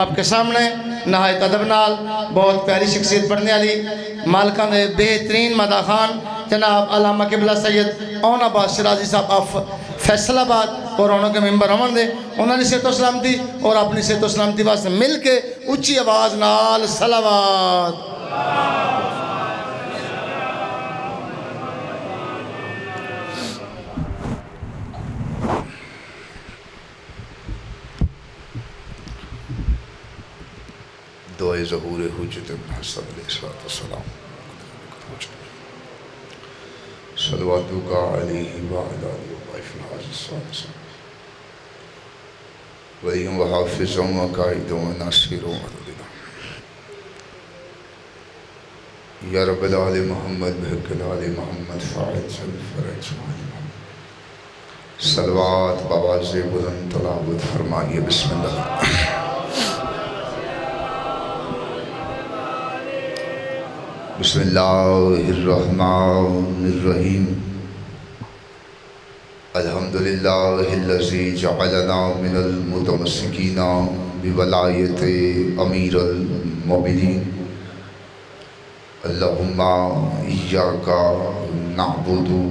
आपके सामने नहायत अदब नाल बहुत प्यारी शख्सियत पढ़ने वाली मालका ने बेहतरीन मदा खान जनाब अल्लामा किबला सैयद ओन अब्बास शराजी साहब ऑफ फैसलाबाद और उन्होंने मैंबर अमन दे उन्होंने सेहत सलामती और अपनी सेहत सलामती वास्ते मिल के उच्ची आवाज़ नाल सलावात। दुआए ज़हूर हुज्जत इब्न हसन अलैहिस्सलाम सलवातु का अलैहि व अला वलिय्युम व हाफ़िज़ुम व काइदुम व नासिरुम या रब्बल आलमीन मोहम्मद बिहक़्क़िल आले मोहम्मद फ़ाइल फ़रज सलवात बवाज़े बुलंद तलावत फरमाइए। बिस्मिल्लाह। बिस्मिल्लाहिर्रहमानिर्रहीम। अल्हम्दुलिल्लाहिल्लज़ी जअलना मिनल मुतमस्सिकीना बिवलायति अमीरुल मोमिनीन। अल्लाहुम्मा इय्याका नअबुदु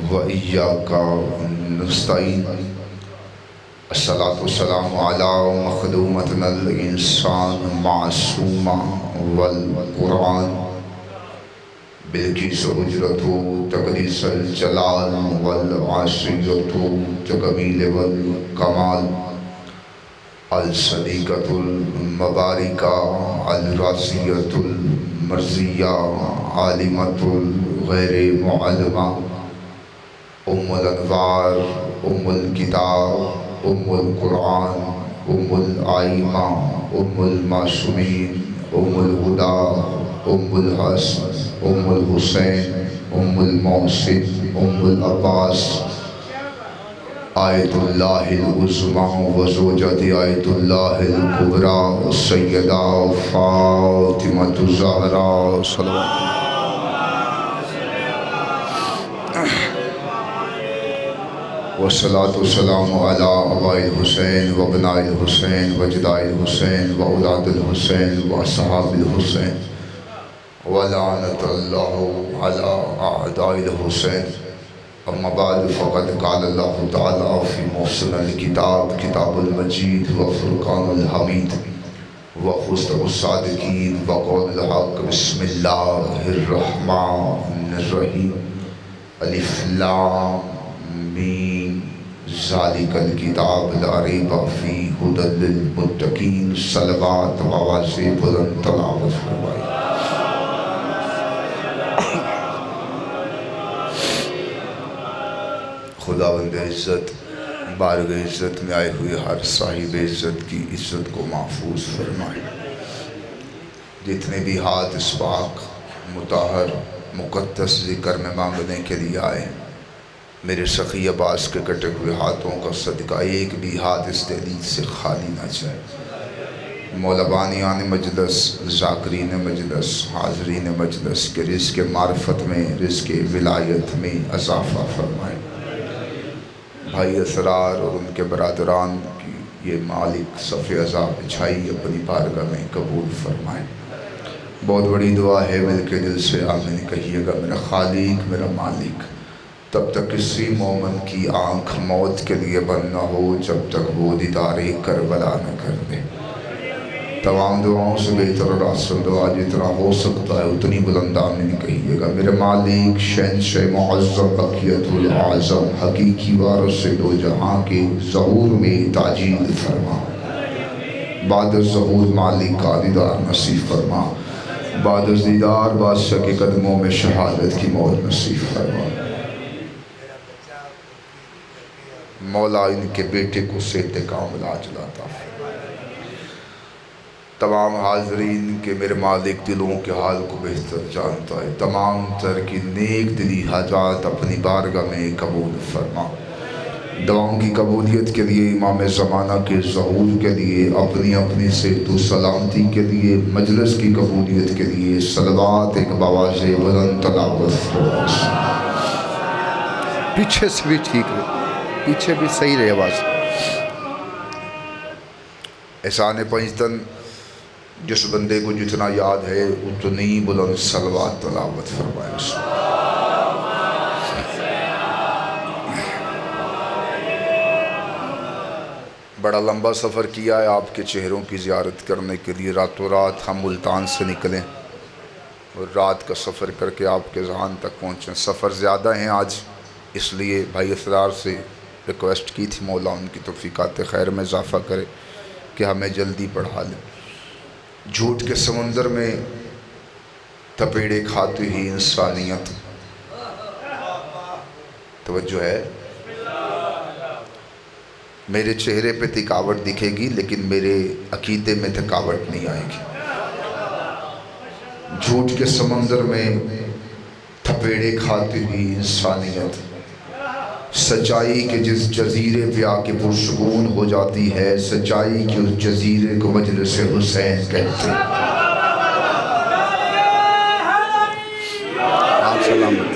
व इय्याका नस्तईन। अस्सलातु वस्सलामु अला मख़दूमतिल इंसान मासूमा वल कुरान बिल्किस उजरतु तक़दीसल जलाल वल आसियतु तकमील वल कमाल अल सदीक़तुल मबारिका अल रासियतुल मर्ज़िया आलिमतुल गैर मुअल्लिमा उम्मुल अनवार उम्मुल किताब उम्मुल कुरान उम्मुल आइमा उम्मुल मासूमीन उम्मुल हुदा उम्मुल हसन उम्मुल हुसैन उम्मुल मोहसिन उम्मुल अब्बास आयतुल्लाहिल उज़्मा व ज़ौजति आयतुल्लाहिल कुबरा सय्यदा फ़ातिमतु ज़हरा सल्लल्लाहु वस्सलातु वस्सलामु अला अबाइल हुसैन व अबनाइल हुसैन व जदाइल हुसैन व औलादिल हुसैन व अस्हाबिल हुसैन व लानतुल्लाहि अला अअदाइल हुसैन। अम्मा बाद फ़क़द क़ाल अल्लाहु तआला फ़ी मुहसिनिल किताब किताबुल मजीद व फ़ुरक़ानुल हमीद व खुस्तबुस सादिक़ीन व क़ौलुल हक़। बिस्मिल्लाहिर्रहमानिर्रहीम। अलिफ लाम मीम ज़ालिकल किताब ला रैब फ़ीह हुदल लिल मुत्तक़ीन। सलवात व आवाज़े बुलंद तलावत फरमाइए। खुदावंद इज़्ज़त बारगाह इज़्ज़त में आए हुए हर साहिब इज़्ज़त की इज़्ज़त को महफूज फरमाए। जितने भी हाथ इस पाक मुताहर मुक़द्दस ज़िक्र में मांगने के लिए आए, मेरे सखी अब्बास के कटे हुए हाथों का सदका एक भी हाथ इस दहलीज से खाली ना जाए। मौलबानियान मजलस ज़ाकिरीन मजलस हाज़रीन मजलस के रिज़्क़ मार्फत में रिज़्क़ विलायत में इज़ाफ़ा फरमाए। भाई असरार और उनके बरादरान की ये मालिक सफ़े अज़ा बिछाई अपनी बारगाह में कबूल फरमाए। बहुत बड़ी दुआ है, मिल के दिल से आमीन कहिएगा। मेरा खालिक मेरा मालिक, तब तक किसी मोमन की आँख मौत के लिए बंद न हो जब तक वो दीदारे करबला न कर दे। तमाम दुआओं से बेहतर और आसान दुआ जितना हो सकता है उतनी बुलंद आमीन कहिएगा। मेरे मालिक शहंशाह मुअज़्ज़म बक़ियतुल आज़म हकीकी वारिस दो जहाँ के ज़हूर में ताजील फरमा। बाद ज़हूर मालिक का दीदार नसीब फरमा। बाद दीदार बादशाह के कदमों में शहादत की मौत नसीब फरमा। मौला इनके बेटे को सेहत कामिला अता फरमा। तमाम हाज़रीन के मेरे मालिक दिलों के हाल को बेहतर जानता है। तमाम तर की नेक दिली हाजात अपनी बारगाह में कबूल फरमा। दुआओं की कबूलियत के लिए, इमाम ज़माना के ज़हूर के लिए, अपनी अपनी सेहत सलामती के लिए, मजलिस की कबूलियत के लिए सलवात एक बवाज़े बुलंद तलावत फरमा। पीछे से भी ठीक है, पीछे भी सही रहे आवाज़। एहसान पंजतन जिस बंदे को जितना याद है उतनी बुलंद सलवात तलावत फरमाए। बड़ा लंबा सफ़र किया है आपके चेहरों की ज़ियारत करने के लिए। रातों रात हम मुल्तान से निकलें और रात का सफ़र करके आपके ज़हान तक पहुँचें। सफ़र ज़्यादा हैं आज, इसलिए भाई असरार से रिक्वेस्ट की थी मौला उनकी तौफ़ीक़ात खैर में इजाफ़ा करे कि हमें जल्दी पढ़ा लें। झूठ के समुंदर में थपेड़े खाती ही इंसानियत, तवज्जो है। मेरे चेहरे पे थकावट दिखेगी लेकिन मेरे अकीदे में थकावट नहीं आएगी। झूठ के समंदर में थपेड़े खाती हुई इंसानियत, सच्चाई के जिस जजीरे पे आके पुरसकून हो जाती है, सच्चाई के उस जजीरे को मजलिस हुसैन कहते हैं। आप सलामत।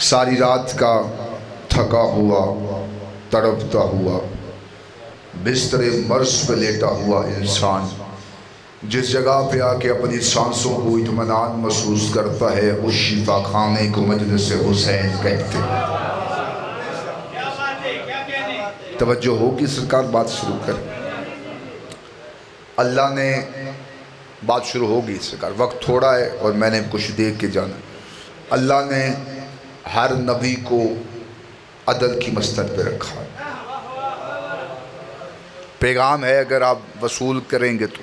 सारी रात का थका हुआ तड़पता हुआ बिस्तरे मर्ज पे लेटा हुआ इंसान जिस जगह पे आके अपनी सांसों को इत्मीनान महसूस करता है, उस शिफा खाने को मजलिस हुसैन कहते हैं। तवज्जो होगी सरकार, बात शुरू कर। अल्लाह ने बात शुरू होगी सरकार, वक्त थोड़ा है और मैंने कुछ देख के जाना। अल्लाह ने हर नबी को अदल की मस्तक पे रखा है। पैगाम है, अगर आप वसूल करेंगे तो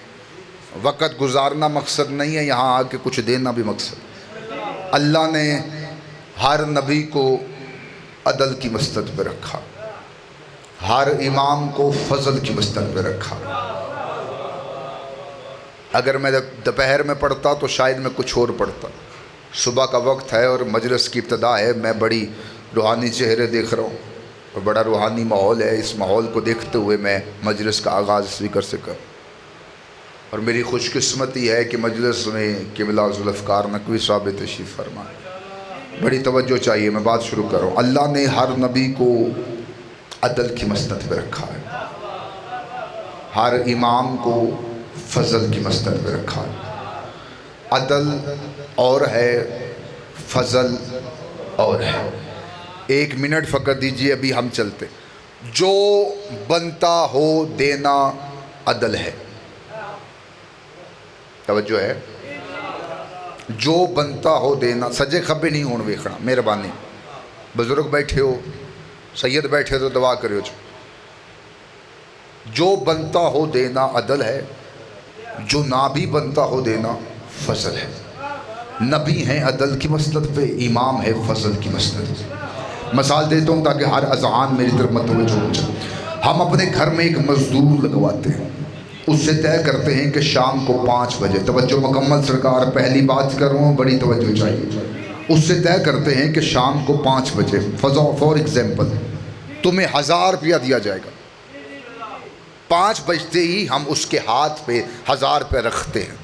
वक़्त गुजारना मकसद नहीं है, यहाँ आके कुछ देना भी मकसद। अल्लाह ने हर नबी को अदल की मस्तक पे रखा, हर इमाम को फजल की मस्तक पे रखा। अगर मैं दोपहर में पढ़ता तो शायद मैं कुछ और पढ़ता। सुबह का वक्त है और मजलिस की इब्तिदा है, मैं बड़ी रूहानी चेहरे देख रहा हूँ और बड़ा रूहानी माहौल है। इस माहौल को देखते हुए मैं मजलिस का आगाज़ स्पीकर से कर, और मेरी खुशकिस्मती है कि मजलिस में किबला जुल्फ़कार नकवी साहब तशरीफ़ फरमा। बड़ी तवज्जो चाहिए, मैं बात शुरू कर रहा हूँ। अल्लाह ने हर नबी को अदल की मस्तक पे रखा है, हर इमाम को फजल की मस्तक पे रखा है। अदल और है, फजल और है। एक मिनट फ़कत दीजिए, अभी हम चलते। जो बनता हो देना अदल है, तवज्जो है। जो बनता हो देना, सजे खब्बे नहीं होने वेखना, मेहरबानी। बुजुर्ग बैठे हो, सैयद बैठे तो दुआ करो। जो बनता हो देना अदल है, जो ना भी बनता हो देना फजल है। नबी हैं अदल की मसनद पे, इमाम है फजल की मसनद पे। मिसाल देता हूँ ताकि हर अज़हान मेरी तरफ मतवज्जो हो जाए। हम अपने घर में एक मजदूर लगवाते हैं, उससे तय करते हैं कि शाम को 5 बजे, तवज्जो मुकम्मल सरकार, पहली बात कर रहा हूँ, बड़ी तवज्जो चाहिए। उससे तय करते हैं कि शाम को 5 बजे फॉर एग्जाम्पल तुम्हें 1000 रुपया दिया जाएगा। 5 बजते ही हम उसके हाथ पे 1000 रुपये रखते हैं।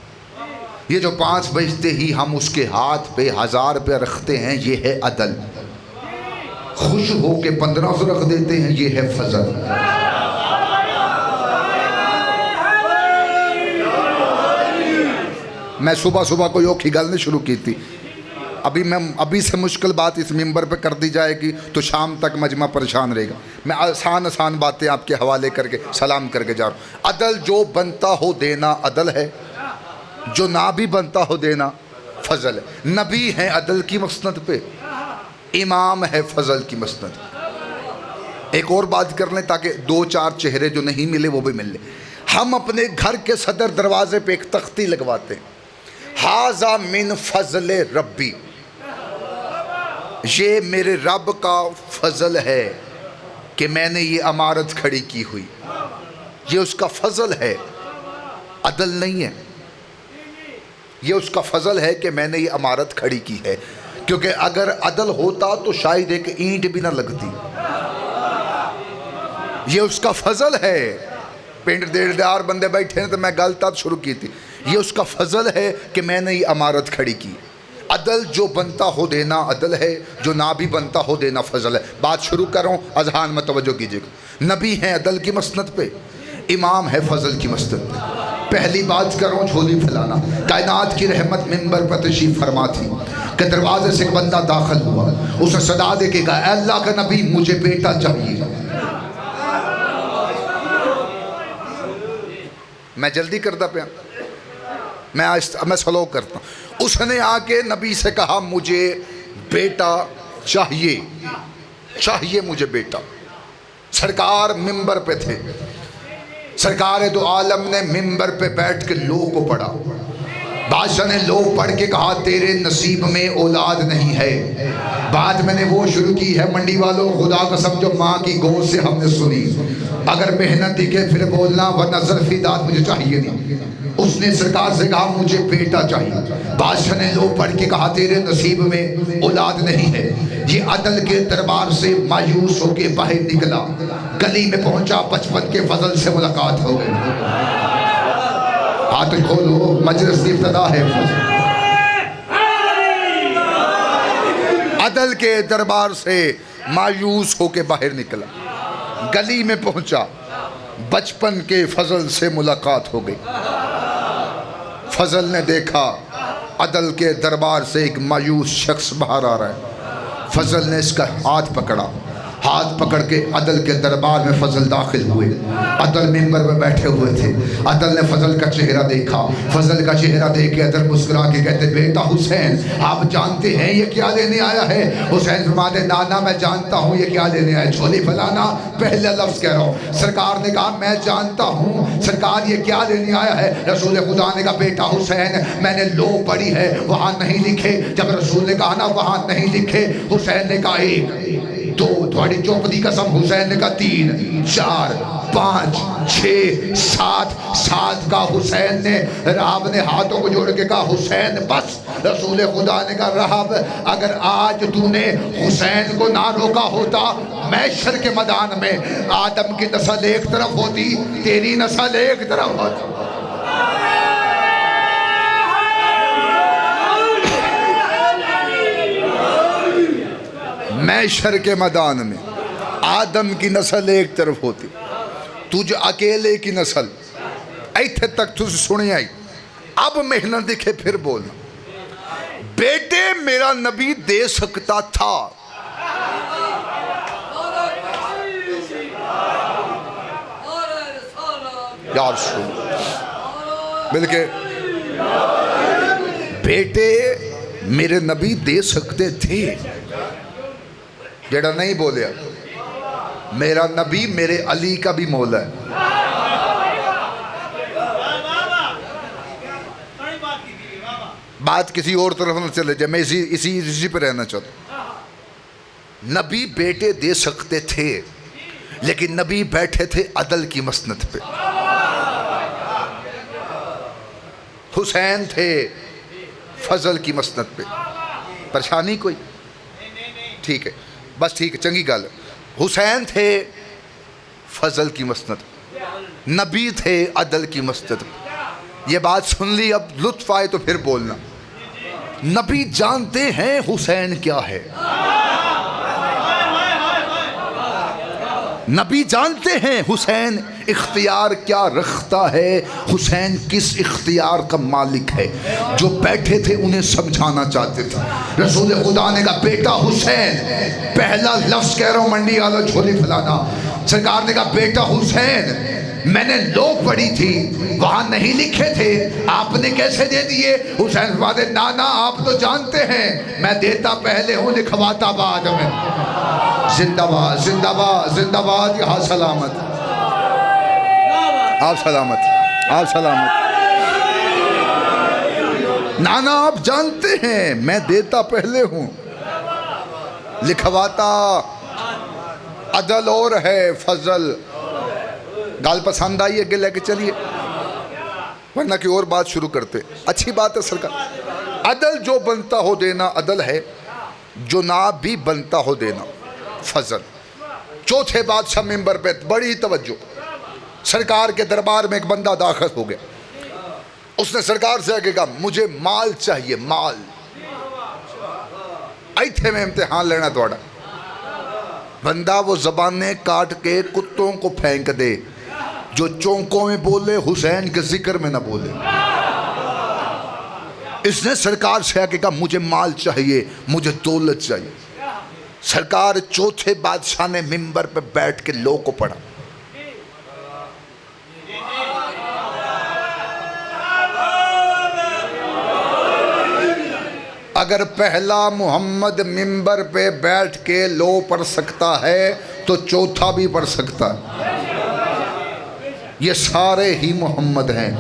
ये जो 5 बजते ही हम उसके हाथ पे 1000 रुपये रखते हैं, ये है अदल। खुश हो के 1500 रख देते हैं, ये है फजल। मैं सुबह सुबह कोई औखी गल नहीं शुरू की थी। अभी से मुश्किल बात इस मिंबर पे कर दी जाएगी तो शाम तक मजमा परेशान रहेगा। मैं आसान बातें आपके हवाले करके सलाम करके जा रहा हूँ। अदल जो बनता हो देना अदल है, जो ना भी बनता हो देना फजल है। नबी हैं अदल की मसनद पे, इमाम है फजल की मसनद। एक और बात कर लें ताकि 2-4 चेहरे जो नहीं मिले वो भी मिल ले। हम अपने घर के सदर दरवाजे पे एक तख्ती लगवाते हैं, हाजा मिन फजल रब्बी, ये मेरे रब का फजल है कि मैंने ये इमारत खड़ी की हुई। ये उसका फजल है, अदल नहीं है। ये उसका फजल है कि मैंने ये इमारत खड़ी की है, क्योंकि अगर अदल होता तो शायद एक ईंट भी ना लगती। ये उसका फजल है। पिंड देरदार बंदे बैठे हैं तो मैं गल तब शुरू की थी। ये उसका फजल है कि मैंने ये इमारत खड़ी की। अदल जो बनता हो देना अदल है, जो ना भी बनता हो देना फजल है। बात शुरू कर रहा हूँ, अजहान में तवज्जो कीजिएगा। नबी हैं अदल की मसनद पे, इमाम है फजल की मस्जिद। पहली बात कर रहा हूँ झोली फैलाना। कायनात की रहमत मिंबर पर तशरीफ फरमा थी कि दरवाजे से एक बंदा दाखिल हुआ, उसने सदा दे के कहा, अल्लाह का नबी मुझे बेटा चाहिए। मैं जल्दी करता पे, मैं स्लो करता हूँ। उसने आके नबी से कहा मुझे बेटा चाहिए, चाहिए मुझे बेटा। सरकार मिंबर पे थे, सरकार दो आलम ने मिंबर पे बैठ के लो को पढ़ा। बादशाह ने लो पढ़ के कहा तेरे नसीब में औलाद नहीं है। बात मैंने वो शुरू की है मंडी वालों, खुदा कसम जो माँ की गोद से हमने सुनी। अगर मेहनत दिखे फिर बोलना, वरना ज़र्फ़ी दाद मुझे चाहिए नहीं। उसने सरकार से कहा मुझे बेटा चाहिए। बादशाह ने लो पढ़ के कहा तेरे नसीब में औलाद नहीं है। ये अदल के दरबार से मायूस होके बाहर निकला, गली में पहुंचा, बचपन के फजल से मुलाकात हो गई। हाथ खोलो, मजलिस की इब्तिदा है। अदल के दरबार से मायूस होके बाहर निकला, गली में पहुंचा, बचपन के फजल से मुलाकात हो गई। फजल ने देखा अदल के दरबार से एक मायूस शख्स बाहर आ रहा है। फजल ने इसका हाथ पकड़ा, हाथ पकड़ के अदल के दरबार में फजल दाखिल हुए। अदल मिंबर में बैठे हुए थे। अदल ने फजल का चेहरा देखा। फजल का चेहरा देख के अदल मुस्कुरा के कहते बेटा हुसैन, आप जानते हैं ये क्या लेने आया है? हुसैन फरमाते नाना मैं जानता हूँ ये क्या लेने आया। झोली फैलाना पहला लफ्ज़ कह रहा हूँ। सरकार ने कहा मैं जानता हूँ सरकार ये क्या लेने आया है। रसूल खुदा ने कहा बेटा हुसैन मैंने लो पढ़ी है, वहाँ नहीं लिखे। जब रसूल ने कहा ना वहाँ नहीं लिखे, हुसैन ने कहा एक दो, थोड़ी चौपदी कसम। हुसैन ने कहा 3 4 5 6 7 7 का हुसैन ने, राहब ने हाथों को जोड़ के कहा हुसैन बस। रसूल खुदा ने कहा राहब अगर आज तूने हुसैन को ना रोका होता, मैशर के मैदान में आदम की नस्ल एक तरफ होती, तेरी नस्ल एक तरफ होती। मैशर के मैदान में आदम की नस्ल एक तरफ होती, तुझ अकेले की नस्ल इत्थे तक तुझ सुनी आई। अब मेहनत दिखे फिर बोलना। बेटे मेरा नबी दे सकता था, यार सुन मिलके, बेटे मेरे नबी दे सकते थे। जेड़ा नहीं बोलिया मेरा नबी मेरे अली का भी मौला है। बात किसी और तरफ न चले जाए, मैं इसी पे रहना चाहता हूं। नबी बेटे दे सकते थे, लेकिन नबी बैठे थे अदल की मसनद पे। हुसैन थे फजल की मसनद पे। परेशानी कोई? ठीक है, बस ठीक है, चंगी गल। हुसैन थे फजल की मसनद, नबी थे अदल की मसनद। ये बात सुन ली, अब लुत्फ आए तो फिर बोलना। नबी जानते हैं हुसैन क्या है, नबी जानते हैं हुसैन इख्तियार क्या रखता है, हुसैन किस इख्तियार का मालिक है। जो बैठे थे उन्हें समझाना चाहते थे। रसूल खुदा ने कहा बेटा हुसैन, पहला लफ्ज़ कह रहा हूँ मंडी वाला झोली फैलाना। सरकार ने कहा बेटा हुसैन मैंने लो पढ़ी थी, वहाँ नहीं लिखे थे, आपने कैसे दे दिए? हुसैन फरमाते नाना आप तो जानते हैं मैं देता पहले हूँ लिखवाता बाद में। जिंदाबाद जिंदाबाद जिंदाबाद, यहाँ सलामत, आप सलामत, आप सलामत। नाना आप जानते हैं मैं देता पहले हूँ लिखवाता अदल और है फजल। गाल पसंद आई अगे लेके चलिए, वरना की और बात शुरू करते। अच्छी बात है सरकार, अदल जो बनता हो देना अदल है, जो ना भी बनता हो देना फजल। चौथे बादशाह मिंबर पे, बड़ी तवज्जो, सरकार के दरबार में एक बंदा दाखिल हो गया। उसने सरकार से आगे कहा मुझे माल चाहिए, माल। इत्थे में इम्तिहान लेना थोड़ा। बंदा वो जबाने काट के कुत्तों को फेंक दे, जो चौकों में बोले हुसैन के जिक्र में ना बोले। इसने सरकार से आके कहा मुझे माल चाहिए, मुझे दौलत चाहिए। सरकार चौथे बादशाह ने मिंबर पे बैठ के लो को पढ़ा। अगर पहला मोहम्मद मिंबर पे बैठ के लो पढ़ सकता है तो चौथा भी पढ़ सकता है। ये सारे ही मोहम्मद हैं।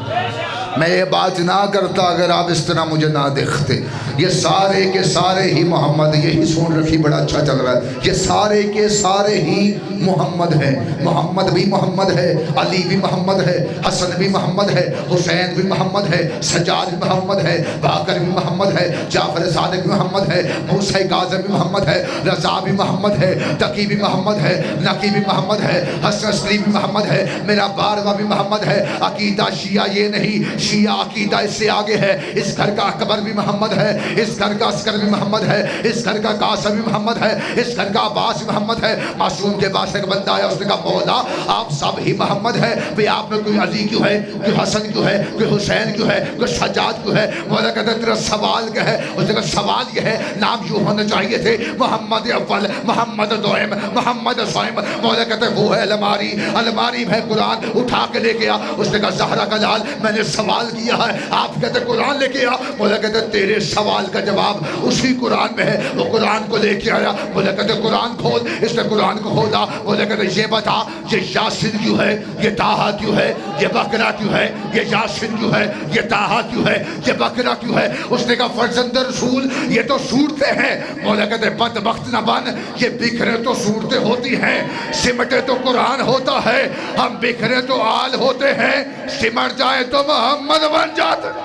मैं ये बात ना करता अगर आप इस तरह मुझे ना देखते। ये सारे के सारे ही मोहम्मद, यही सुन रखी बड़ा अच्छा चल रहा है। ये सारे के सारे ही मोहम्मद हैं। मोहम्मद भी मोहम्मद है, अली भी मोहम्मद है, हसन भी मोहम्मद है, हुसैन भी मोहम्मद है, सज्जाद भी मोहम्मद है, बाकर भी मोहम्मद है, जाफर सादिक भी मोहम्मद है, मूसा काज़िम भी मोहम्मद है, रज़ा भी मोहम्मद है, तकी भी मोहम्मद है, नकी भी मोहम्मद है, हसन अस्करी भी मोहम्मद है, मेरा बारवा भी मोहम्मद है। अकीदा शिया ये नहीं, शिया अकीदा इससे आगे है। इस घर का अकबर भी मोहम्मद है, इस घर का अस्कर भी मोहम्मद है, इस घर का कासम भी मोहम्मद है, इस घर का अब्बास भी मोहम्मद है। मासूम के पास एक बंदा आया, उसने कहा मौला आप सब ही मोहम्मद है, भाई आप में कोई अली क्यों है, कोई हसन क्यों है, कोई हुसैन क्यों है, कोई सज्जाद क्यों है? मौला कहता तेरा सवाल क्या है? उसने कहा सवाल यह है नाम यूँ होने चाहिए थे, मोहम्मद अव्वल, मोहम्मद दोयम, मोहम्मद सोयम। मौला कहते वो है अलमारी, अलमारी में कुरान उठा के लेके आ। उसने कहा ज़हरा का लाल मैंने सवाल किया है, आप कहते कुरान लेके आ। बोला कहते तेरे सवाल का जवाब उसी कुरान में है। वो कुरान को लेके आया। बोला कहते कुरान खोल। इसने कुरान को खोला। बोले कहते ये बता ये यासीन क्यों है, ये ताहा क्यों है, ये बकरा क्यों है, ये यासीन क्यों है, ये ताहा क्यों है, ये बकरा क्यों है? उसने कहा फर्जंद रसूल ये तो सूरतें हैं। बोला कहते बदबख्त न बन, ये बिखरे तो सूरतें होती हैं, सिमटे तो कुरान होता है। हम बिखरे तो आल होते हैं, सिमट जाए तो मोहम्मद बन जाते।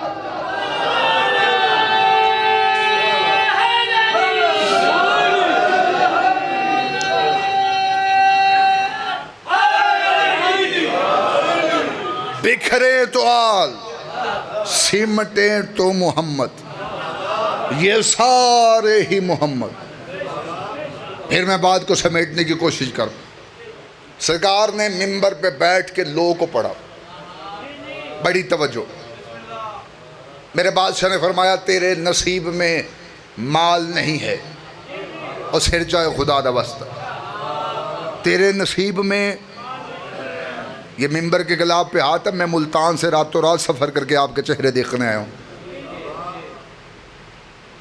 बिखरे तो आल, सिमटे तो मोहम्मद, ये सारे ही मोहम्मद। फिर मैं बात को समेटने की कोशिश कर। सरकार ने मिंबर पे बैठ के लो को पढ़ा, बड़ी तवज्जो। मेरे बादशाह ने फरमाया तेरे नसीब में माल नहीं है और सिर चाहे खुदा दा वास्ता, तेरे नसीब में ये मिंबर के गुलाब पे हाथ है। मैं मुल्तान से रातों रात सफ़र करके आपके चेहरे देखने आया हूँ।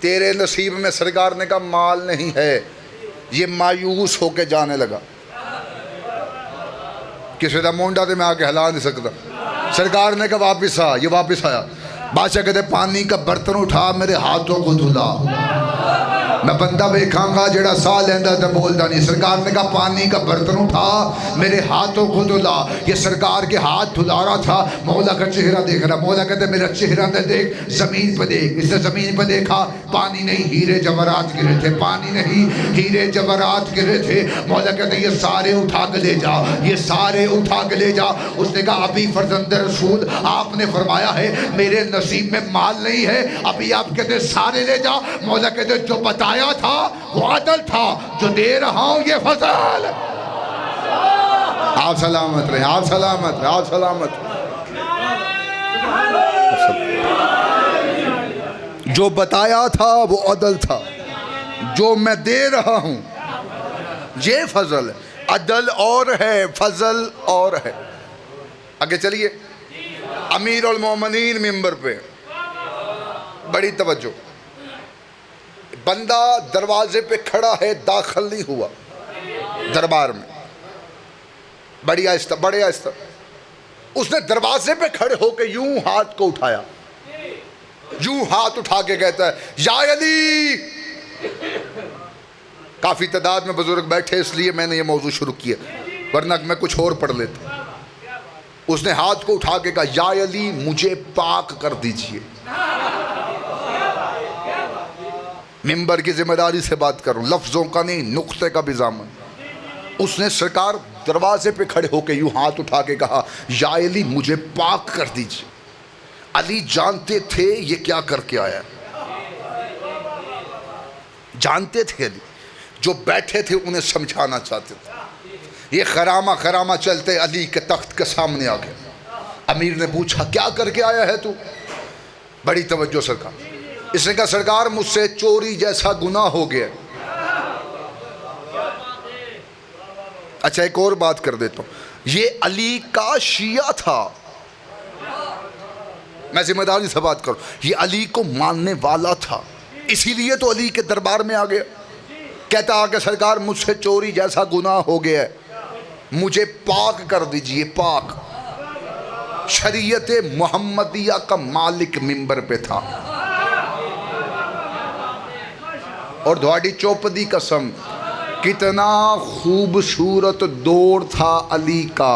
तेरे नसीब में सरकार ने कहा माल नहीं है। ये मायूस होके जाने लगा। किसी का मुंडा तो मैं आके हिला नहीं सकता। सरकार ने कहा वापिस आ। ये वापिस आया। बादशाह कहते पानी का बर्तन उठा मेरे हाथों को धुला। मैं बंदा वेखांगा जेड़ा साह लेंदा तो बोलता नहीं। सरकार ने कहा पानी का बर्तन उठा मेरे हाथों को धुला। ये सरकार के हाथ धुला रहा था। मौला का चेहरा देख रहा। मौला कहते मेरा चेहरा न देख, जमीन पर देख। इसने जमीन पर देखा, पानी नहीं हीरे जवाहरात गिरे थे, पानी नहीं हीरे जवाहरात गिरे थे। मौला कहते ये सारे उठा के ले जा, ये सारे उठा के ले जा। उसने कहा अभी फर्जंद रसूल आपने फरमाया है मेरे नसीब में माल नहीं है, अभी आप कहते सारे ले जा। मौला कहते जो बताया था वो अदल था, जो दे रहा हूं ये फजल। आप सलामत रहे, आप सलामत रहे, आप सलामत। जो बताया था वो अदल था, जो मैं दे रहा हूं ये फजल है। अदल और है, फजल और है। आगे चलिए। अमीर उल मोमिनीन मिंबर पे, बड़ी तवज्जो। बंदा दरवाजे पे खड़ा है, दाखिल नहीं हुआ दरबार में। बड़ी आहिस्ता, बड़े आहिस्ता। उसने दरवाजे पे खड़े होकर यूं हाथ को उठाया, यूं हाथ उठा के कहता है या अली। काफी तादाद में बुजुर्ग बैठे इसलिए मैंने ये मौजू शुरू किया, वरना मैं कुछ और पढ़ लेता। उसने हाथ को उठा के कहा या अली मुझे पाक कर दीजिए। मिंबर की जिम्मेदारी से बात करूं, लफ्जों का नहीं नुक्ते का भी जामन। उसने सरकार दरवाजे पे खड़े होकर यूं हाथ उठा के कहा या अली मुझे पाक कर दीजिए। अली जानते थे ये क्या करके आया, जानते थे। अली जो बैठे थे उन्हें समझाना चाहते थे। ये खरामा खरामा चलते अली के तख्त के सामने आ गया। अमीर ने पूछा क्या करके आया है तू? बड़ी तवज्जो सरकार। इसने कहा सरकार मुझसे चोरी जैसा गुनाह हो गया। अच्छा एक और बात कर देता हूं, ये अली का शिया था, मैं जिम्मेदारी से बात करूं, ये अली को मानने वाला था, इसीलिए तो अली के दरबार में आ गया। कहता आ कि सरकार मुझसे चोरी जैसा गुनाह हो गया है, मुझे पाक कर दीजिए, पाक। शरीयत मोहम्मदिया का मालिक मिंबर पे था और धवाड़ी चौपदी कसम, कितना खूबसूरत दौर था अली का,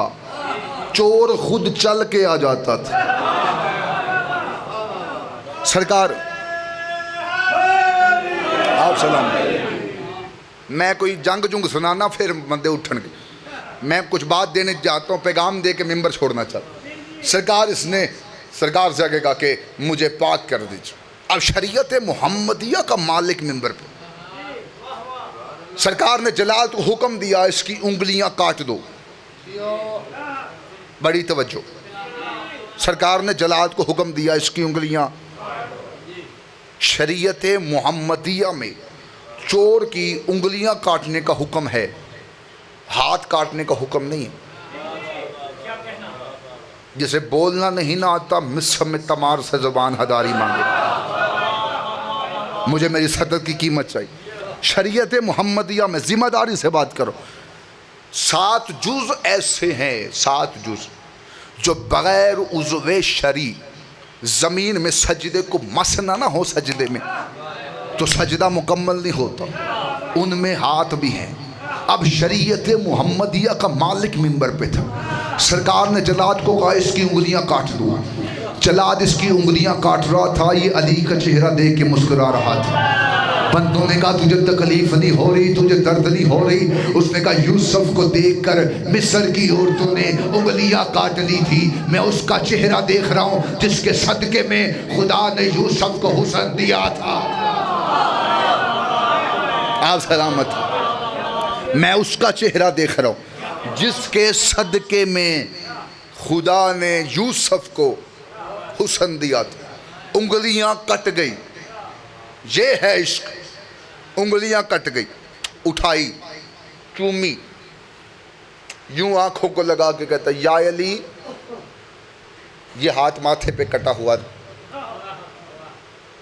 चोर खुद चल के आ जाता था। सरकार आप सलाम। मैं कोई जंग जुंग सुनाना फिर बंदे उठन के, मैं कुछ बात देने जाता हूँ, पैगाम दे के मिंबर छोड़ना चाहता। सरकार इसने सरकार से आगे कहा कि मुझे पाक कर दीजिए। अब शरीयत मोहम्मदिया का मालिक मिंबर पे, सरकार ने जलाल को हुक्म दिया इसकी उंगलियां काट दो। बड़ी तवज्जो, सरकार ने जलाल को हुक्म दिया इसकी उंगलियां। शरीयत मोहम्मदिया में चोर की उंगलियां काटने का हुक्म है, हाथ काटने का हुक्म नहीं है। जिसे बोलना नहीं ना आता मिस्र में तमार से जुबान हदारी मांगे, मुझे मेरी सदर की कीमत चाहिए। शरीयत मोहम्मदिया में जिम्मेदारी से बात करो, 7 जुज़ ऐसे हैं, 7 जुज़ जो बगैर उज़्व शरी ज़मीन में सजदे को मसना ना हो, सजदे में तो सजदा मुकम्मल नहीं होता, उनमें हाथ भी हैं। अब शरीयत मोहम्मदिया का मालिक मिंबर पे था, सरकार ने जलाद को कहा इसकी उंगलियां काट दो। जलाद इसकी उंगलियां काट रहा था, ये अली का चेहरा देख के मुस्कुरा रहा था। बंदों ने कहा तुझे तकलीफ नहीं हो रही, तुझे दर्द नहीं हो रही? उसने कहा यूसुफ को देखकर मिस्र की औरतों ने उंगलियां काट ली थी, मैं उसका चेहरा देख रहा हूं जिसके सदके में खुदा ने यूसुफ को हुस्न दिया था। आप सलामत। मैं उसका चेहरा देख रहा हूं जिसके सदके में खुदा ने यूसुफ को हुस्न दिया था। उंगलियां कट गई, ये है इश्क। उंगलियां कट गई, उठाई, चूमी, यूं आंखों को लगा के कहता या अली, ये हाथ माथे पे कटा हुआ था,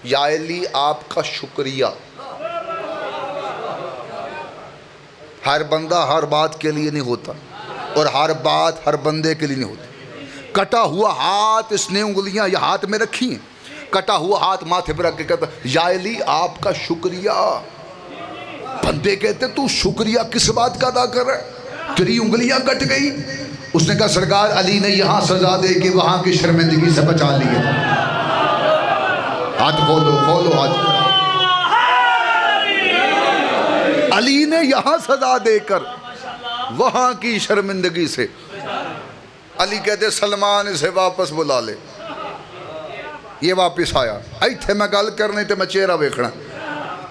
या अली आपका शुक्रिया। हर बंदा हर बात के लिए नहीं होता और हर बात हर बंदे के लिए नहीं होती। कटा हुआ हाथ, इसने उंगलियां या हाथ में रखी हैं, कटा हुआ हाथ माथे पर रख के कहता या अली आपका शुक्रिया। बंदे कहते तू शुक्रिया किस बात का अदा कर रहा है, तेरी उंगलियां कट गई। उसने कहा सरकार अली ने यहां सजा दे के वहां की शर्मिंदगी से बचा लिया। हाथ खोलो, खोलो हाथ। अली ने यहां सजा देकर वहां की शर्मिंदगी से। अली कहते सलमान इसे वापस बुला ले। ये वापस आया, इत्थे मैं गल करनी तो मैं चेहरा वेखना,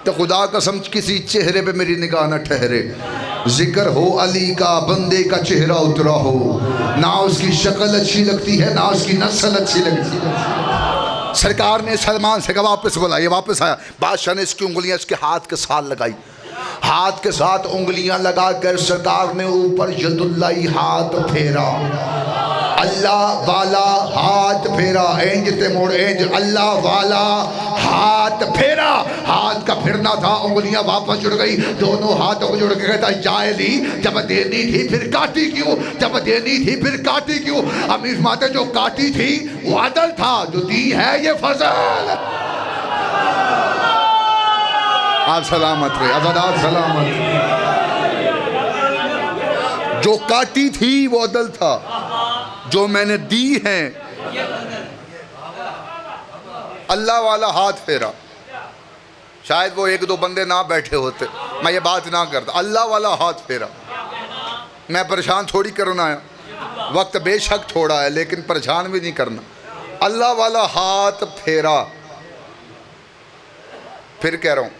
तो खुदा कसम किसी चेहरे पे मेरी निगाह न ठहरे। जिक्र हो अली का, बंदे का चेहरा उतरा हो, ना उसकी शक्ल अच्छी लगती है ना उसकी नस्ल अच्छी लगती है। सरकार ने सलमान से कहा वापस बुला। ये वापस आया, बादशाह ने इसकी उंगलियां इसके हाथ के साथ लगाई। हाथ के साथ उंगलियां लगाकर सरकार ने ऊपर यदुल्लाई हाथ फेरा, अल्लाह वाला हाथ फेरा, इंज ते मोड़ इंज, अल्लाह वाला हाथ फेरा। हाथ का फिरना था, उंगलियां वापस जुड़ गई, दोनों हाथों को जुड़ के कहता जायली जब देनी थी फिर काटी क्यों, जब देनी थी फिर काटी क्यों? अमीर माते जो काटी थी वो अदल था, जो दी है ये फजल। आप सलामत रहे, आबाद सलामत। जो काटी थी वो अदल था, जो मैंने दी है। अल्लाह वाला हाथ फेरा। शायद वो एक दो बंदे ना बैठे होते, मैं ये बात ना करता। अल्लाह वाला हाथ फेरा। मैं परेशान थोड़ी करना आया, वक्त बेशक थोड़ा है लेकिन परेशान भी नहीं करना। अल्लाह वाला हाथ फेरा। फिर कह रहा हूँ,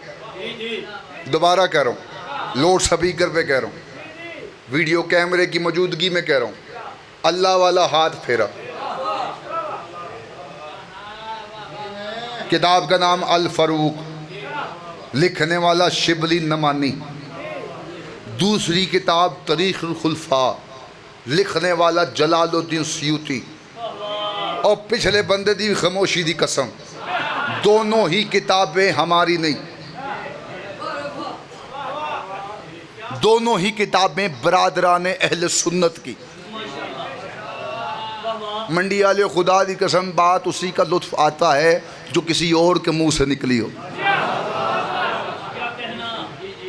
दोबारा कह रहा हूँ, लोड स्पीकर पे कह रहा हूँ, वीडियो कैमरे की मौजूदगी में कह रहा हूँ, अल्लाह वाला हाथ फेरा। किताब का नाम अल फरूक, लिखने वाला शिबली नमानी। दूसरी किताब तारीख़ुल खुलफा, लिखने वाला जलालुद्दीन सयूती। और पिछले बंदे दी खामोशी दी कसम, दोनों ही किताबें हमारी नहीं, दोनों ही किताबें बरादरान अहले सुन्नत की। मंडी वाले, खुदा दी कसम बात उसी का लुत्फ आता है जो किसी और के मुंह से निकली हो।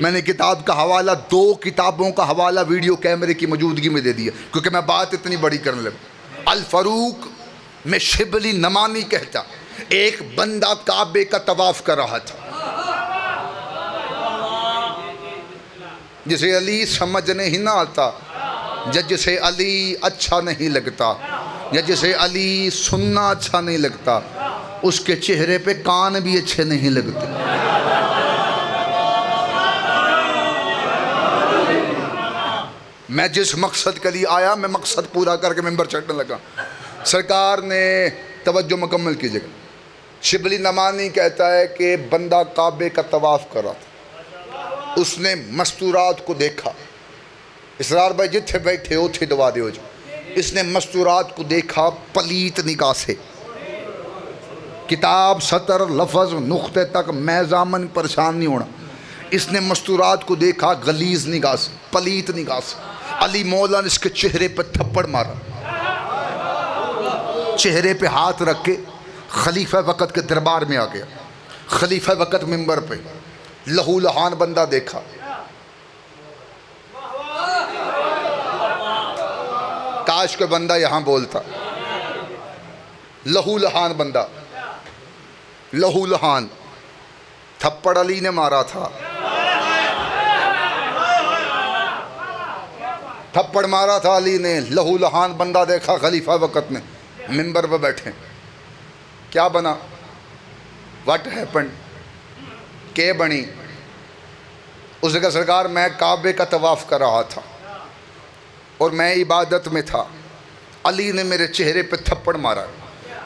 मैंने किताब का हवाला, 2 किताबों का हवाला वीडियो कैमरे की मौजूदगी में दे दिया, क्योंकि मैं बात इतनी बड़ी करने लगा। अल फरूक में शिबली नमानी कहता, एक बंदा काबे का तवाफ कर रहा था, जिसे अली समझने ही ना आता, या जिसे अली अच्छा नहीं लगता, या जिसे अली सुनना अच्छा नहीं लगता, उसके चेहरे पे कान भी अच्छे नहीं लगते। मैं जिस मकसद के लिए आया, मैं मकसद पूरा करके मेंबर चढ़ने लगा। सरकार ने तवज्जो मुकम्मल कीजिएगा। शिबली नमानी कहता है कि बंदा काबे का तवाफ कर रहा था, उसने मस्तूरात को देखा। इसरार भाई जिथे बैठे उथे दवा दो जी। इसने मस्तूरात को देखा पलीत निगाह से, किताब सतर लफज नुक्ते तक मैजामन परेशान नहीं होना। इसने मस्तूरात को देखा गलीज निगाह से, पलीत निगाह से। अली मौला ने इसके चेहरे पर थप्पड़ मारा, चेहरे पे हाथ रख के खलीफा वक़्त के दरबार में आ गया। खलीफा वक़्त मिंबर पे लहू लहान बंदा देखा। काश के बंदा यहाँ बोलता। लहू लहान बंदा, लहू लहान थप्पड़ अली ने मारा था, थप्पड़ मारा था अली ने। लहू लहान बंदा देखा खलीफा वक़्त में, मिंबर पर बैठे। क्या बना? What happened? के बनी? उसने कहा सरकार मैं काबे का तवाफ़ कर रहा था और मैं इबादत में था, अली ने मेरे चेहरे पे थप्पड़ मारा।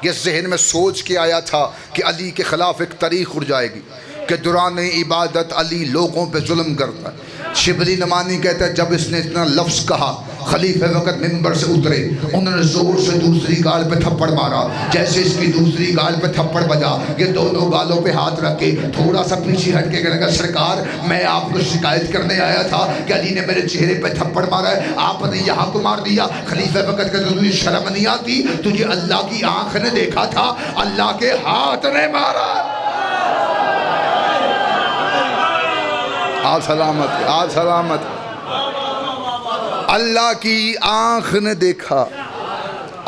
ये जहन में सोच के आया था कि अली के ख़िलाफ़ एक तारीख़ उड़ जाएगी कि दौरान इबादत अली लोगों पे जुल्म करता है। शिबली नमानी कहता है जब इसने इतना लफ्ज़ कहा, खलीफे वक़्त मिंबर से उतरे, उन्होंने ज़ोर से दूसरी गाल पे थप्पड़ मारा। जैसे इसकी दूसरी गाल पे थप्पड़ बजा, ये दोनों गालों पे हाथ रख के थोड़ा सा पीछे हट के कहने लगा सरकार मैं आपको शिकायत करने आया था कि अली ने मेरे चेहरे पे थप्पड़ मारा है, आपने यहाँ को मार दिया। खलीफे वक़्त कहते तुझे शर्म नहीं आती? तुझे अल्लाह की आँख ने देखा था, अल्लाह के हाथ ने मारा। आप सलामत, आप सलामत। अल्लाह की आँख ने देखा,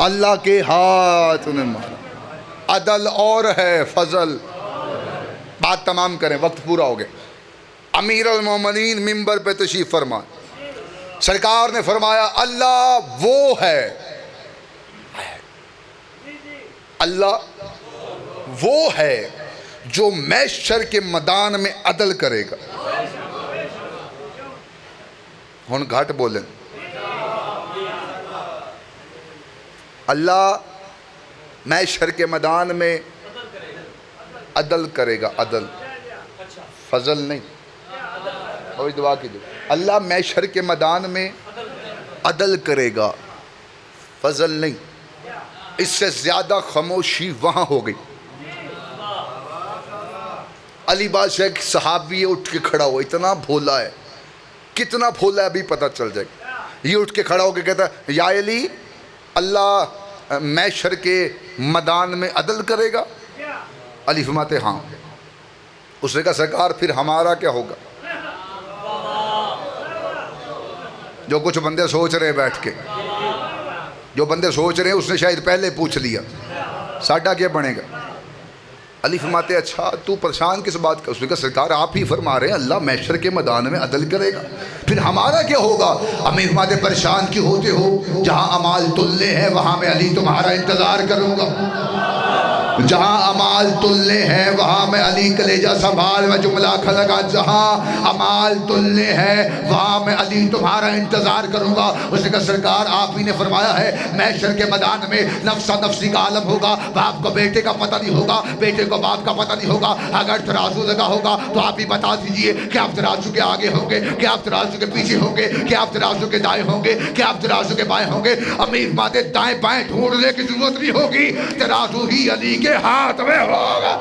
अल्लाह के हाथ ने मारा। अदल और है फजल। बात तमाम करें, वक्त पूरा हो गया। अमीर अल मोमिनीन मिंबर पे तशरीफ फरमा। सरकार ने फरमाया अल्लाह वो है, अल्लाह वो है जो महशर के मैदान में अदल करेगा। हुण घट बोलें। अल्लाह महशर के मैदान में अदल करेगा, अदल फजल नहीं। और दुआ कीजिए, अल्लाह महशर के मैदान में अदल करेगा, फजल नहीं। इससे ज़्यादा खामोशी वहाँ हो गई। अली बादशाह एक सहाबी उठ के खड़ा हुआ, इतना भोला है, कितना भोला है अभी पता चल जाएगा। ये उठ के खड़ा होकर कहता है या अली अल्लाह महशर के मैदान में अदल करेगा? अली फरमाते हाँ। उसने कहा सरकार फिर हमारा क्या होगा? जो कुछ बंदे सोच रहे बैठ के, जो बंदे सोच रहे हैं उसने शायद पहले पूछ लिया, साडा क्या बनेगा? अली फरमाते अच्छा तू परेशान किस बात का? उसने कहा सरकार आप ही फरमा रहे हैं अल्लाह महशर के मैदान में अदल करेगा, फिर हमारा क्या होगा? अमीर फरमाते परेशान क्यों होते हो? जहाँ अमाल तुल्ले हैं वहाँ मैं अली तुम्हारा इंतज़ार करूँगा। जहाँ अमाल तुल्ले हैं वहाँ मैं अली कलेजा संभाल में जुमला खलगा, जहाँ अमाल तुल्ले हैं वहाँ मैं अली तुम्हारा इंतज़ार करूँगा। उसने कहा सरकार आप ही ने फरमाया है महशर के मैदान में नफ्सा नफ्सी का आलम होगा, बाप को बेटे का पता नहीं होगा, बेटे को बाप का पता नहीं होगा। अगर तराजू लगा होगा तो आप ही बता दीजिए कि आप तराजू के आगे होंगे, कि आप तराजू के पीछे होंगे, कि आप तराजू के दाएं होंगे, कि आप तराजू के बाएं होंगे। अमीर माते दाएं बाएं ढूंढने की जरूरत नहीं होगी, तराजू ही अली के हाथ में होगा।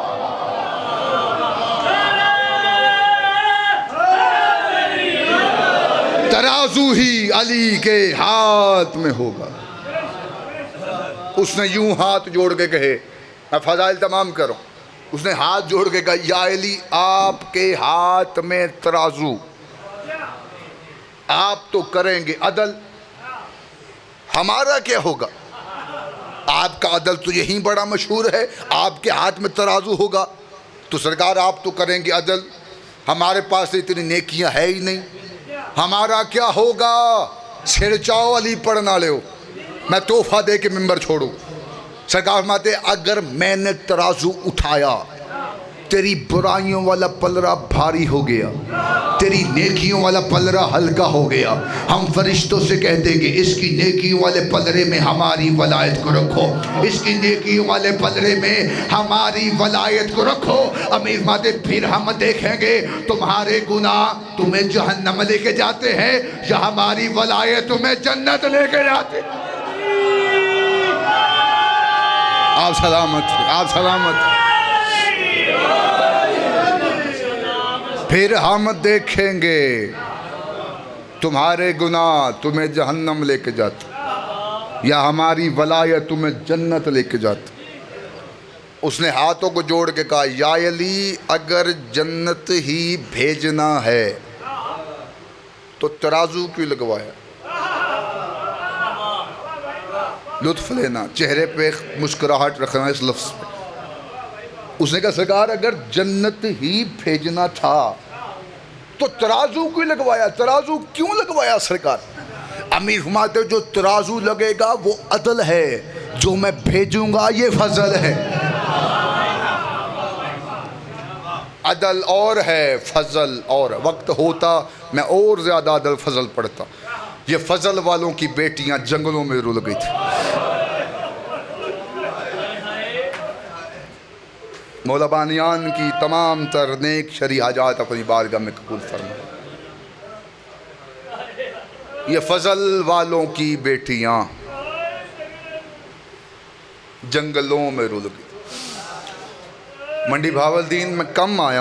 तराजू ही अली के हाथ में होगा। उसने यूं हाथ जोड़ के कहे, मैं फजाइल तमाम करूं, उसने हाथ जोड़ के कहा या अली आपके हाथ में तराजू, आप तो करेंगे अदल, हमारा क्या होगा? आपका अदल तो यही बड़ा मशहूर है, आपके हाथ में तराजू होगा तो सरकार आप तो करेंगे अदल, हमारे पास इतनी नेकियां है ही नहीं, हमारा क्या होगा? सिर चाओ अली पढ़ ना ले, मैं तोहफा दे के मिंबर छोड़ू। सरकार फरमाते अगर मैंने तराजू उठाया तेरी बुराइयों वाला पलरा भारी हो गया, तेरी नेकियों वाला पलरा हल्का हो गया। हम फरिश्तों से कह देंगे इसकी नेकियों वाले पलरे में हमारी वलायत को रखो, इसकी नेकियों वाले पलरे में हमारी वलायत को रखो। अमीर माते फिर हम देखेंगे तुम्हारे गुनाह तुम्हें जहन्नम लेके जाते हैं या हमारी वलायत तुम्हें जन्नत लेके जाते। आप सलामत, आप सलामत। फिर हम देखेंगे तुम्हारे गुनाह तुम्हें जहन्नम लेके जाते या हमारी वलायत तुम्हें जन्नत लेके जाते। उसने हाथों को जोड़ के कहा या अली अगर जन्नत ही भेजना है तो तराजू क्यों लगवाया? लुत्फ लेना, चेहरे पे मुस्कुराहट रखना इस लफ्ज़ पे। उसने कहा सरकार अगर जन्नत ही भेजना था तो तराजू क्यों लगवाया? तराजू क्यों लगवाया सरकार? अमीर फरमाते जो तराजू लगेगा वो अदल है, जो मैं भेजूंगा ये फजल है। अदल और है, फजल और। वक्त होता मैं और ज़्यादा अदल फजल पढ़ता। ये फजल वालों की बेटियां जंगलों में रुल गई थी। मौला बानियान की तमाम तर नेक शरी हाजात अपनी बारगाह में कबूल फरमा। ये फजल वालों की बेटियां जंगलों में रुल गई। मंडी भावलदीन में कम आया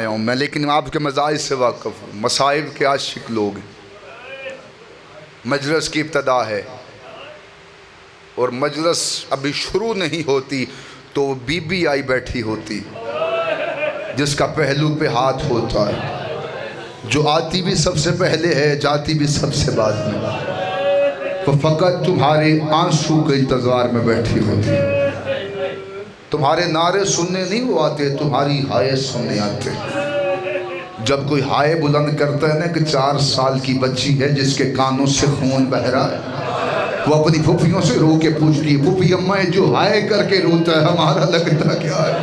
हूँ मैं, लेकिन आपके मज़ाहिर से वाक़फ़ हूँ। मसाइब के आशिक लोग हैं। मजलिस की इब्तदा है और मजलिस अभी शुरू नहीं होती तो बीबी आई बैठी होती जिसका पहलू पे हाथ होता है, जो आती भी सबसे पहले है जाती भी सबसे बाद में, वो फ़कत तुम्हारे आंसू के इंतज़ार में बैठी होती। तुम्हारे नारे सुनने नहीं वो आते, तुम्हारी हाय सुनने आते। जब कोई हाय बुलंद करता है ना कि 4 साल की बच्ची है जिसके कानों से खून बह रहा है, वो अपनी फुफियों से रो के पूछती है फुफी अम्मा जो हाय करके रोता है हमारा लगता क्या है?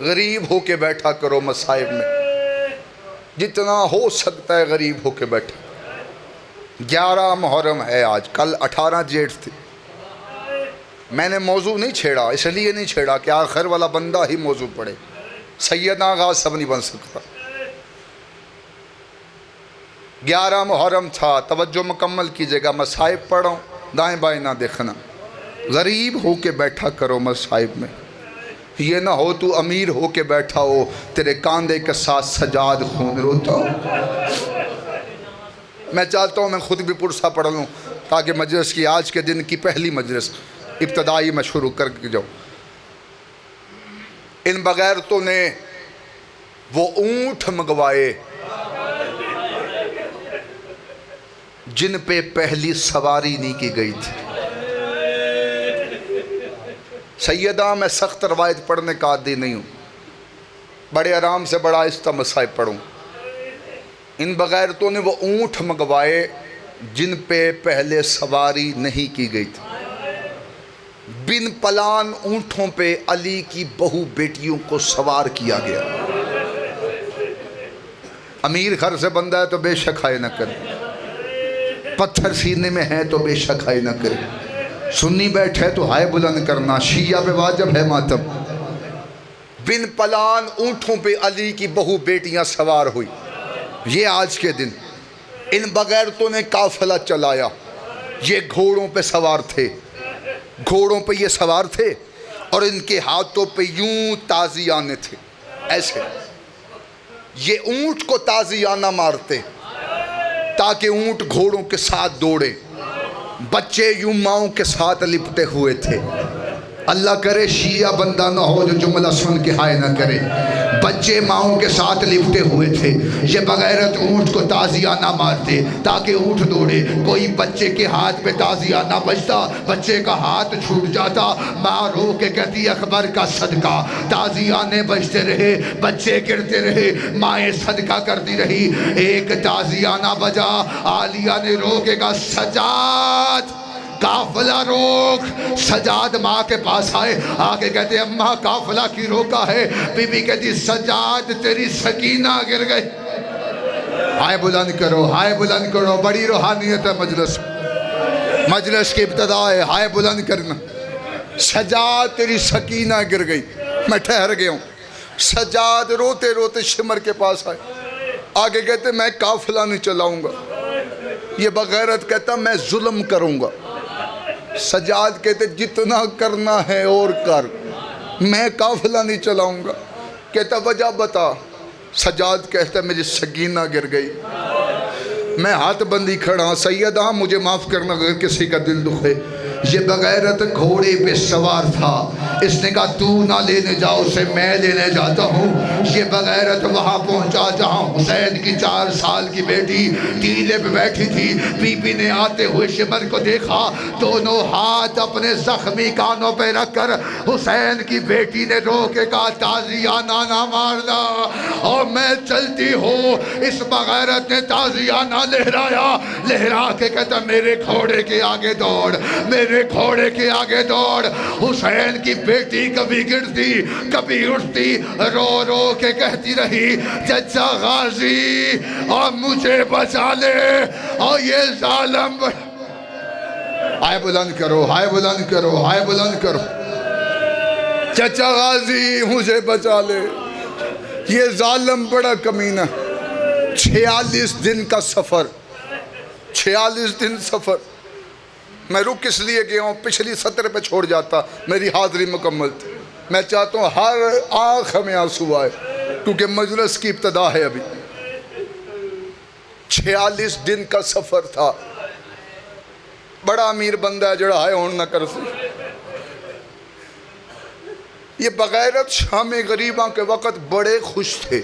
गरीब होके बैठा करो मसाइब में, जितना हो सकता है गरीब होके बैठा। 11 मुहर्रम है आज, कल 18 जेठ थी। मैंने मौजू नहीं छेड़ा, इसलिए नहीं छेड़ा कि आखिर वाला बंदा ही मौजू पड़े। सैयदना गाज सब नहीं बन सकता। 11 मुहर्रम था, तवज्जो मुकम्मल कीजिएगा। मसाइब पढ़ो, दाएं बाएं ना देखना। गरीब हो के बैठा करो मसाइब में। ये ना हो तू अमीर हो के बैठा हो, तेरे कांधे के साथ सजाद खून रोता हो। मैं चाहता हूँ मैं खुद भी पुरसा पढ़ लूँ ताकि मजलिस की आज के दिन की पहली मजलिस इब्तदाई मैं शुरू करके जाऊँ। इन बगैरतों ने वो ऊँट मंगवाए जिन पे पहली सवारी नहीं की गई थी। सैयदा मैं सख्त रवायत पढ़ने का आदी नहीं हूँ, बड़े आराम से बड़ा आहिस्ता मसाइब पढ़ूँ। इन बगैरतों ने वो ऊँट मंगवाए जिन पे पहले सवारी नहीं की गई थी। बिन पलान ऊंटों पे अली की बहु बेटियों को सवार किया गया। अमीर घर से बंदा है तो बेशक हाय न करे, पत्थर सीने में है तो बेशक हाय न करे, सुन्नी बैठे तो हाय बुलंद करना, शिया पे वाजिब है मातम। बिन पलान ऊंटों पे अली की बहु बेटियां सवार हुई। ये आज के दिन इन बगैरतों ने काफिला चलाया। ये घोड़ों पे सवार थे, घोड़ों पे ये सवार थे और इनके हाथों पे यूं ताजियाने थे ऐसे। ये ऊंट को ताजियाना मारते ताकि ऊंट घोड़ों के साथ दौड़े। बच्चे यूं माओं के साथ लिपटे हुए थे। अल्लाह करे शिया बंदा ना हो जो जुमला सुन के हाय ना करे। बच्चे माओं के साथ लिपटे हुए थे। ये बगैरत ऊंट को ताजियाना मारते ताकि ऊंट दौड़े। कोई बच्चे के हाथ पे ताजियाना बजता, बच्चे का हाथ छूट जाता, माँ रो के कहती अकबर का सदका। ताजियाने बजते रहे, बच्चे गिरते रहे, माएँ सदका करती रही। एक ताजियाना बजा, आलिया ने रोकेगा सजाद काफिला रोक। सजाद माँ के पास आए, आके कहते अम्मा काफिला की रोका है। बीबी कहती सजाद तेरी सकीना गिर गई। हाय बुलंद करो, हाय बुलंद करो, बड़ी रूहानियत है मजलिस, मजलिस की इब्तिदा है, हाय बुलंद करना। सजाद तेरी सकीना गिर गई, मैं ठहर गया हूँ। सजाद रोते रोते शिमर के पास आए, आगे कहते मैं काफिला नहीं चलाऊंगा। ये बगैरत कहता मैं जुल्म करूंगा। सजाद कहते जितना करना है और कर, मैं काफिला नहीं चलाऊंगा। कहता वजह बता। सजाद कहता मेरी सगीना गिर गई, मैं हाथ बंदी खड़ा। सैयदा मुझे माफ़ करना अगर किसी का दिल दुखे। ये बगैरत घोड़े पे सवार था, इसने कहा तू ना लेने जाओ उसे मैं लेने जाता हूँ। ये बगैरत वहाँ पहुँचा जहाँ हुसैन की 4 साल की बेटी टीले पे बैठी थी। बीबी ने आते हुए शिमर को देखा, दोनों हाथ अपने जख्मी कानों पे रखकर हुसैन की बेटी ने रो के कहा ताजियाना ना मारना। और मैं चलती हूँ। इस बगैरत ने ताजियाना लहराया, लहरा के कहता मेरे घोड़े के आगे दौड़, मेरे घोड़े के आगे दौड़। हुसैन की बेटी कभी गिरती कभी उठती, रो रो के कहती रही चचा गाजी और मुझे बचा ले। और ये जालिम, हाय बुलंद करो, हाय बुलंद करो, हाय बुलंद करो। चचा गाजी मुझे बचा ले। ये जालिम बड़ा कमीना। 46 दिन का सफ़र, 46 दिन सफ़र। मैं रुक किस लिए गया हूँ, पिछली सत्र पे छोड़ जाता, मेरी हाज़िरी मुकम्मल थी। मैं चाहता हूँ हर आँख में आंसू आए क्योंकि मजलिस की इब्तिदा है अभी। 46 दिन का सफ़र था। बड़ा अमीर बंदा है जड़ा है होना कर सी। ये बगैरत शाम गरीबा के वक़्त बड़े खुश थे।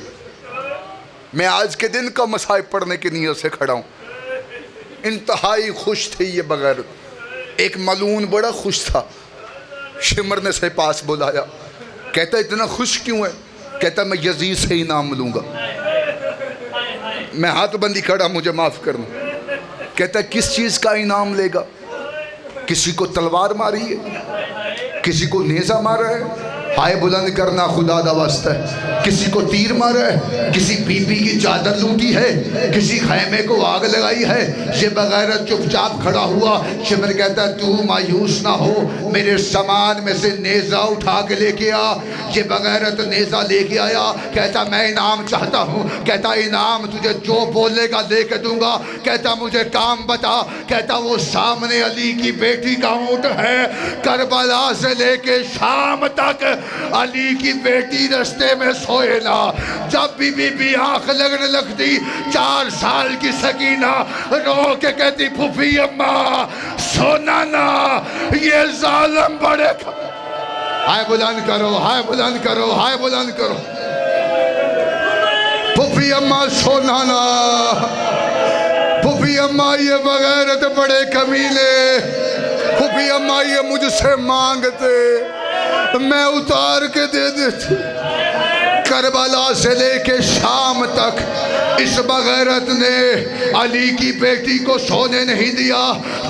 मैं आज के दिन का मसाइब पढ़ने की नीयत से खड़ा हूँ। इंतहाई खुश थे ये बगैरत। एक मलून बड़ा खुश था। शिमर ने से पास बुलाया, कहता इतना खुश क्यों है? कहता मैं यजीद से इनाम लूँगा। मैं हाथ बंदी खड़ा, मुझे माफ़ करना। कहता किस चीज़ का इनाम लेगा? किसी को तलवार मारी है, किसी को नेज़ा मारा है, हाय बुलंद करना खुदा दा वास्ता है। किसी को तीर मारा है, किसी बीबी की चादर लूटी है, किसी खैमे को आग लगाई है। ये बगैरत चुपचाप खड़ा हुआ। शिमर कहता तू मायूस ना हो, मेरे सामान में से नेज़ा उठा के लेके आ। ये बगैरत नेज़ा लेके आया। कहता मैं इनाम चाहता हूँ। कहता इनाम तुझे जो बोलेगा लेके दूंगा। कहता मुझे काम बता। कहता वो सामने अली की बेटी का ऊँट है, करबला से लेके शाम तक अली की बेटी रास्ते में सोए ना। जब भी आंख लगने लगती, 4 साल की सकीना रो के कहती फूफी अम्मा सोना ना, ये जालिम बड़े। हाय बुलंद करो, हाय बुलंद करो, हाय बुलंद करो। फूफी अम्मा सोना ना, फूफी अम्मा ये बगैरत बड़े कमीने। फूफी अम्मा ये मुझसे मांगते, मैं उतार के दे देती। करबला से लेके शाम तक इस बगैरत ने अली की बेटी को सोने नहीं दिया।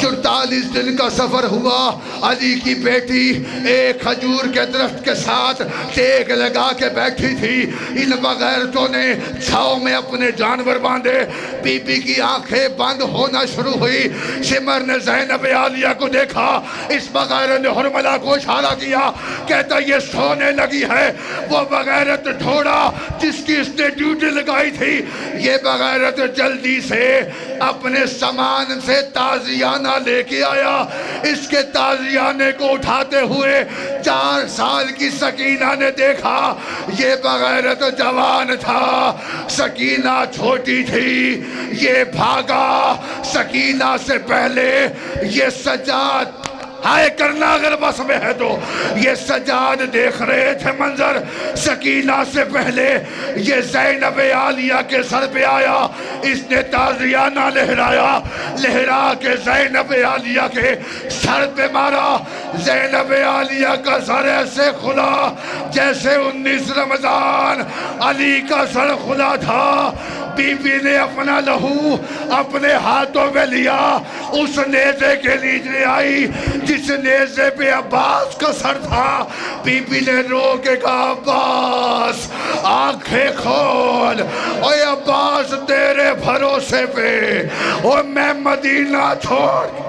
44 दिन का सफर हुआ। अली की बेटी एक खजूर के दरख्त के साथ टेक लगा के बैठी थी। इन बगैरतों ने छाव में अपने जानवर बांधे। बीबी की आंखें बंद होना शुरू हुई। शिमर ने ज़ैनब आलिया को देखा। इस बगैरत ने हुरमला को इशारा किया, कहता ये सोने लगी है। वो बगैरत ढोड़ा जिसकी इसने ड्यूटी लगाई थी, ये बगैरत जल्दी से अपने सामान से ताजियाना लेके आया। इसके ताजियाने को उठाते हुए 4 साल की सकीना ने देखा। ये बगैरत जवान था, सकीना छोटी थी। ये भागा। सकीना से पहले ये सज्जाद हाय करना अगर बस में है तो ये सज्जाद देख रहे थे मंजर। सकीना से पहले ये ज़ैनब आलिया के सर पे आया। इसने ताजियाना लहराया, लहरा के ज़ैनब आलिया के सर पे मारा। ज़ैनब आलिया का सर ऐसे खुला जैसे 19 रमज़ान अली का सर खुला था। बीबी ने अपना लहू अपने हाथों में लिया। उस नेज़े के नीचे आई जिस नेज़े पे अब्बास का सर था। बीबी ने रो के कहा, अब्बास आंखें खोल। ओए अब्बास तेरे भरोसे पे और मैं मदीना छोड़